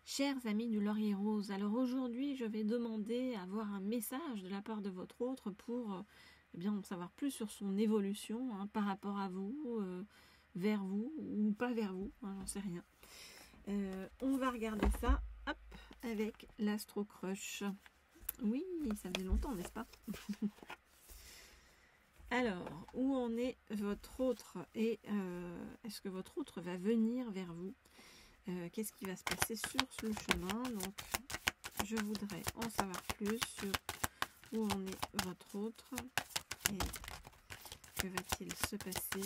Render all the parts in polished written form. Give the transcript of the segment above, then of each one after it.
Chers amis du Laurier Rose, alors aujourd'hui je vais demander à avoir un message de la part de votre autre pour eh bien, en savoir plus sur son évolution par rapport à vous, vers vous ou pas vers vous, j'en sais rien. On va regarder ça hop, avec l'Astro Crush. Oui, ça faisait longtemps, n'est-ce pas? Alors, où en est votre autre et est-ce que votre autre va venir vers vous? Qu'est-ce qui va se passer sur le chemin? Donc, je voudrais en savoir plus sur où en est votre autre et que va-t-il se passer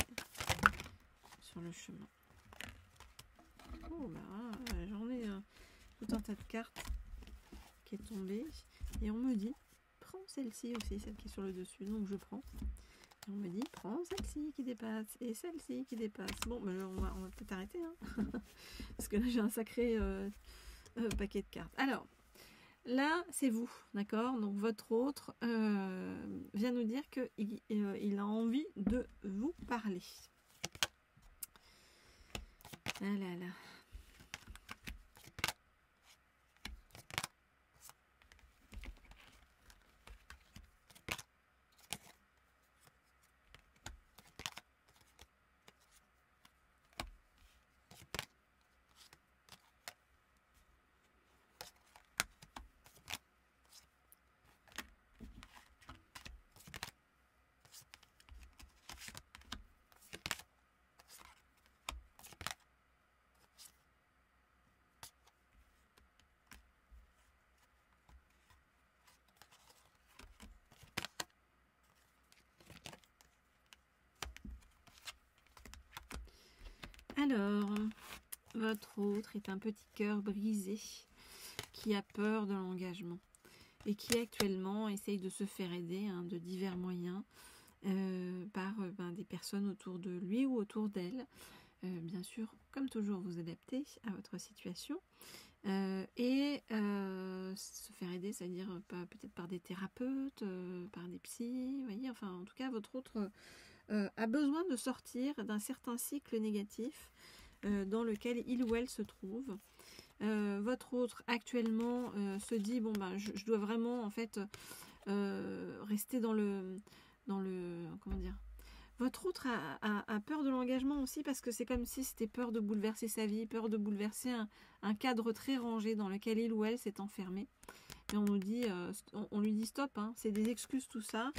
sur le chemin. Oh, bah, j'en ai tout un tas de cartes qui est tombée et on me dit, prends celle-ci aussi, celle qui est sur le dessus, donc je prends. Et on me dit, prends celle-ci qui dépasse et celle-ci qui dépasse. Bon, ben, on va peut-être arrêter, parce que là j'ai un sacré paquet de cartes. Alors, là c'est vous, d'accord? Donc votre autre vient nous dire qu'il a envie de vous parler. Ah là là. Alors, votre autre est un petit cœur brisé qui a peur de l'engagement et qui actuellement essaye de se faire aider de divers moyens par des personnes autour de lui ou autour d'elle. Bien sûr, comme toujours, vous adaptez à votre situation et se faire aider, c'est-à-dire peut-être par des thérapeutes, par des psys, vous voyez, enfin en tout cas votre autre a besoin de sortir d'un certain cycle négatif dans lequel il ou elle se trouve. Votre autre actuellement se dit bon ben je dois vraiment en fait rester dans le comment dire. Votre autre a peur de l'engagement aussi parce que c'est comme si c'était peur de bouleverser sa vie, peur de bouleverser un cadre très rangé dans lequel il ou elle s'est enfermé. Et on nous dit, on lui dit stop, c'est des excuses tout ça.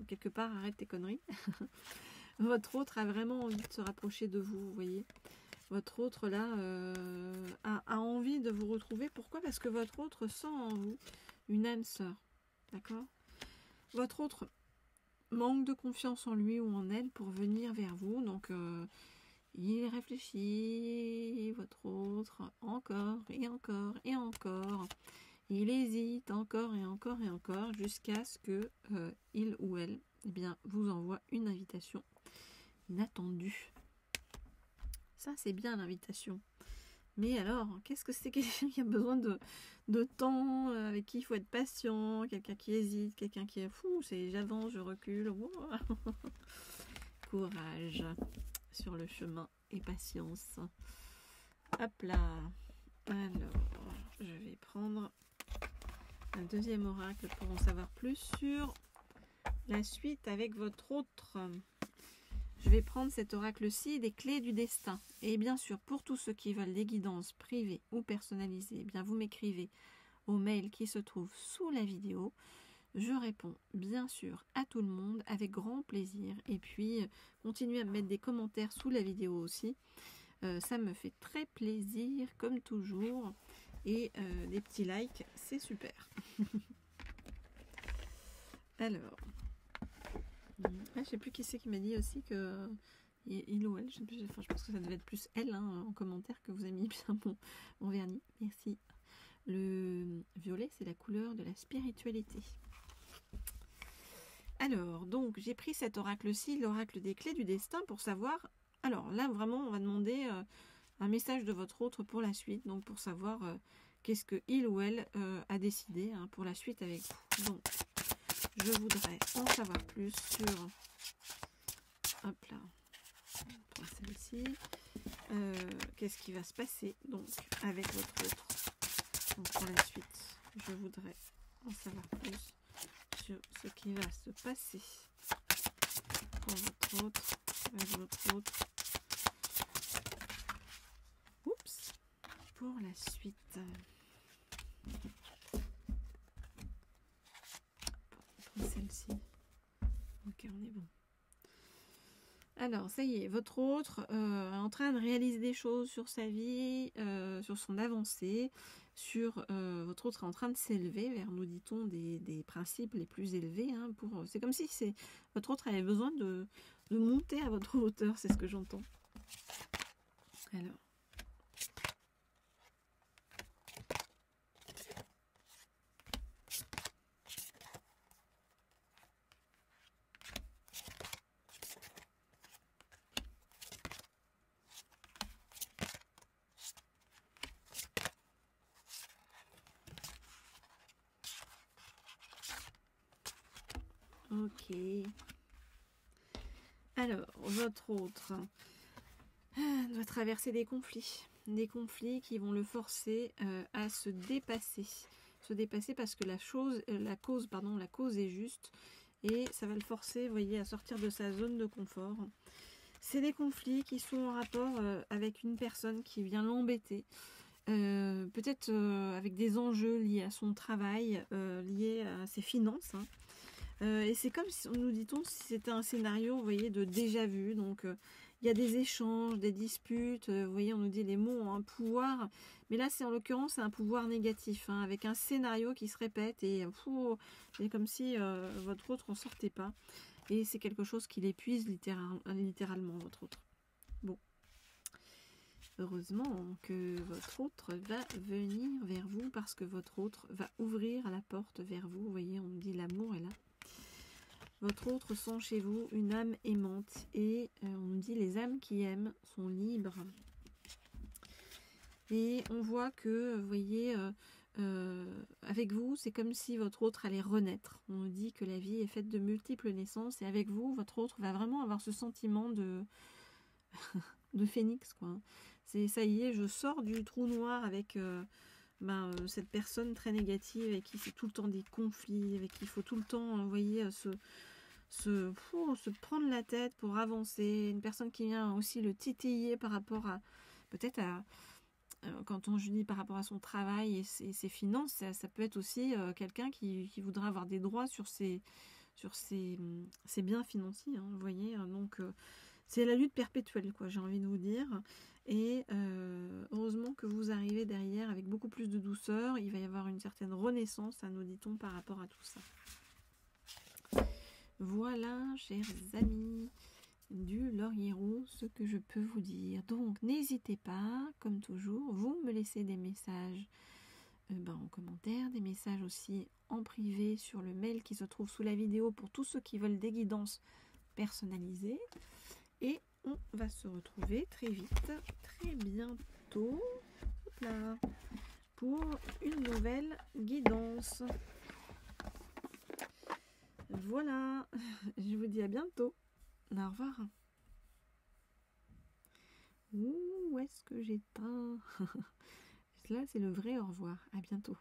Quelque part, arrête tes conneries. Votre autre a vraiment envie de se rapprocher de vous, vous voyez. Votre autre là a envie de vous retrouver. Pourquoi? Parce que votre autre sent en vous une âme sœur. D'accord? Votre autre manque de confiance en lui ou en elle pour venir vers vous. Donc, il réfléchit, votre autre, encore et encore et encore. Il hésite encore et encore et encore jusqu'à ce que il ou elle vous envoie une invitation inattendue. Ça, c'est bien l'invitation. Mais alors, qu'est-ce que c'est quelqu'un qui a besoin de temps, avec qui il faut être patient, quelqu'un qui hésite, quelqu'un qui est fou, c'est j'avance, je recule. Wow. Courage sur le chemin et patience. Hop là. Alors, je vais prendre un deuxième oracle pour en savoir plus sur la suite avec votre autre. Je vais prendre cet oracle-ci, des clés du destin. Et bien sûr, pour tous ceux qui veulent des guidances privées ou personnalisées, vous m'écrivez au mail qui se trouve sous la vidéo. Je réponds bien sûr à tout le monde avec grand plaisir. Et puis, continuez à me mettre des commentaires sous la vidéo aussi. Ça me fait très plaisir, comme toujours. Et des petits likes, c'est super. Alors, je ne sais plus qui c'est qui m'a dit aussi que il ou elle, je sais plus, enfin, je pense que ça devait être plus elle en commentaire que vous avez mis bien mon vernis. Merci. Le violet, c'est la couleur de la spiritualité. Alors, donc, j'ai pris cet oracle-ci, l'oracle des clés du destin, pour savoir. Alors là, vraiment, on va demander un message de votre autre pour la suite, donc pour savoir qu'est-ce que il ou elle a décidé pour la suite avec vous. Donc, je voudrais en savoir plus sur... Hop là. On prend celle-ci. Qu'est-ce qui va se passer donc avec votre autre? je voudrais en savoir plus sur ce qui va se passer pour votre autre, avec votre autre. Oups, pour la suite. Celle-ci. Ok, on est bon. Alors, ça y est, votre autre est en train de réaliser des choses sur sa vie, sur son avancée, votre autre est en train de s'élever vers, nous dit-on, des principes les plus élevés. Hein, c'est comme si votre autre avait besoin de monter à votre hauteur, c'est ce que j'entends. Alors. Ok. Alors, votre autre doit traverser des conflits qui vont le forcer à se dépasser. Se dépasser parce que la cause est juste et ça va le forcer, vous voyez, à sortir de sa zone de confort. C'est des conflits qui sont en rapport avec une personne qui vient l'embêter. Peut-être avec des enjeux liés à son travail, liés à ses finances. Hein. Et c'est comme si, nous dit-on, si c'était un scénario, vous voyez, de déjà vu. Donc, il y a des échanges, des disputes. Vous voyez, on nous dit les mots ont un pouvoir. Mais là, c'est en l'occurrence un pouvoir négatif, hein, avec un scénario qui se répète. Et c'est comme si votre autre n'en sortait pas. Et c'est quelque chose qui l'épuise littéralement, votre autre. Bon. Heureusement que votre autre va venir vers vous parce que votre autre va ouvrir la porte vers vous. Vous voyez, on nous dit l'amour est là. Votre autre sent chez vous une âme aimante et on nous dit les âmes qui aiment sont libres. Et on voit que, vous voyez, avec vous, c'est comme si votre autre allait renaître. On nous dit que la vie est faite de multiples naissances et avec vous, votre autre va vraiment avoir ce sentiment de phénix, quoi. C'est ça y est, je sors du trou noir avec cette personne très négative avec qui c'est tout le temps des conflits, avec qui il faut tout le temps, vous voyez, se prendre la tête pour avancer. Une personne qui vient aussi le titiller par rapport à, peut-être à, quand je dis par rapport à son travail et ses finances, ça peut être aussi quelqu'un qui voudra avoir des droits sur ses biens financiers, hein, vous voyez. Donc, c'est la lutte perpétuelle, quoi, j'ai envie de vous dire. Et heureusement que vous arrivez derrière avec beaucoup plus de douceur. Il va y avoir une certaine renaissance, nous dit-on, par rapport à tout ça. Voilà, chers amis du Laurier Rose, ce que je peux vous dire. Donc, n'hésitez pas, comme toujours, vous me laissez des messages en commentaire, des messages aussi en privé sur le mail qui se trouve sous la vidéo pour tous ceux qui veulent des guidances personnalisées. Et on va se retrouver très vite, très bientôt, là, pour une nouvelle guidance. Voilà, je vous dis à bientôt. Au revoir. Où est-ce que j'éteins? Là, c'est le vrai au revoir. À bientôt.